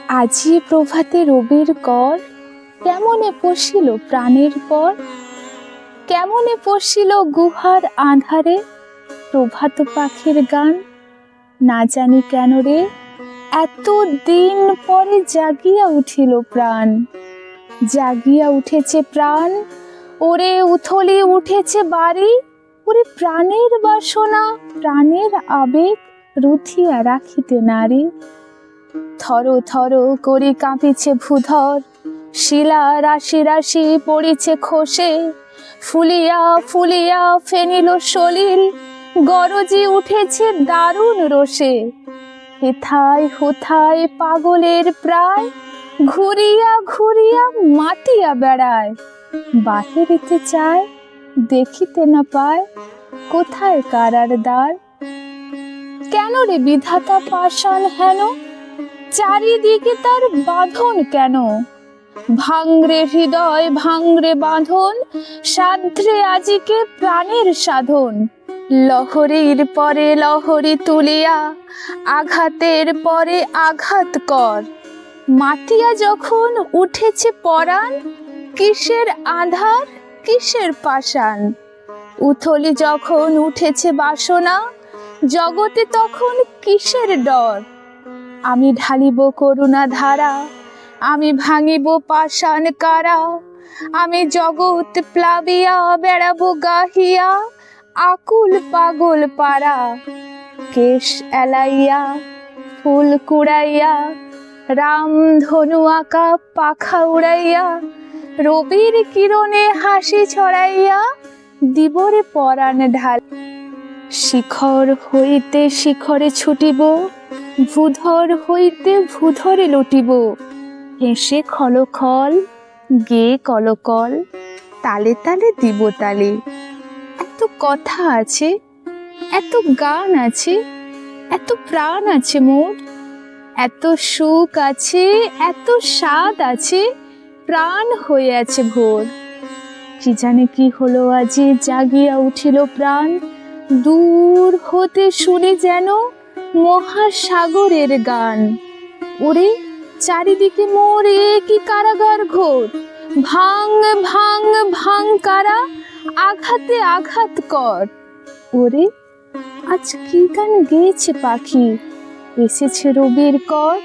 আজি প্রভাতে রবির কর, কেমনে পশিল প্রাণের পর, কেমনে পশিল গুহার আঁধারে প্রভাত পাখির গান। না জানি কেন রে এত দিন পরে জাগিয়া উঠিল প্রাণ, জাগিয়া উঠেছে প্রাণ। ওরে উথলি উঠেছে বাড়ি, ওরে প্রাণের বাসনা প্রাণের আবেগ রুথিয়া রাখিতে নারী। থর থর করে কাঁপিছে ভূধর, শিলা রাশি রাশি পড়িছে খসে, ফুলিয়া ফুলিয়া ফেনিল সলিল গরজি উঠেছে দারুণ রোষে। হেথায় হোথায় পাগলের প্রায়, ঘুরিয়া ঘুরিয়া মাতিয়া বেড়ায়। বাহিরিতে চায় দেখিতে না পায়, কোথায় কারার দ্বার। কেন রে বিধাতা পাষাণ হেন, চারিদিকে তার বাঁধন কেন। ভাঙরে হৃদয় ভাঙরে বাঁধন, সাধ্রে আজিকে প্রাণের সাধন। লহরীর পরে লহরী তুলিয়া, আঘাতের পরে আঘাত কর। মাতিয়া যখন উঠেছে পরাণ, কিসের আধার কিসের পাষাণ। উথলি যখন উঠেছে বাসনা, জগতে তখন কিসের ডর। আমি ঢালিব করুণা ধারা, আমি ভাঙিব পাষাণ কারা। আমি জগৎ প্লাবিয়া বেড়াবো গাহিয়া, আকুল পাগল পারা। কেশ এলাইয়া ফুল কুড়াইয়া, রাম ধনু আঁকা পাখা উড়াইয়া। রবির কিরণে হাসি ছড়াইয়া, দিবরে পরাণ ঢাল। শিখর হইতে শিখরে ছুটিব, ভূধর হইতে ভূধরে লুটিব। হেসে খলখল গেয়ে কলকল, তালে তালে দিব তালে। এত কথা আছে, এত গান আছে, এত প্রাণ আছে মোর। এত সুখ আছে, এত স্বাদ আছে, প্রাণ হয়ে আছে ভোর। কি জানে কি হলো আজি জাগিয়া উঠিল প্রাণ। দূর হতে শুনি যেন মহাসাগরের গান। ওরে চারিদিকে মোর কি কারাগার ঘোর। ভাঙ ভাঙ ভাঙ কারা, আঘাতে আঘাত কর। ওরে আজ কি গান গেয়েছে পাখি, এসেছে রবির কর।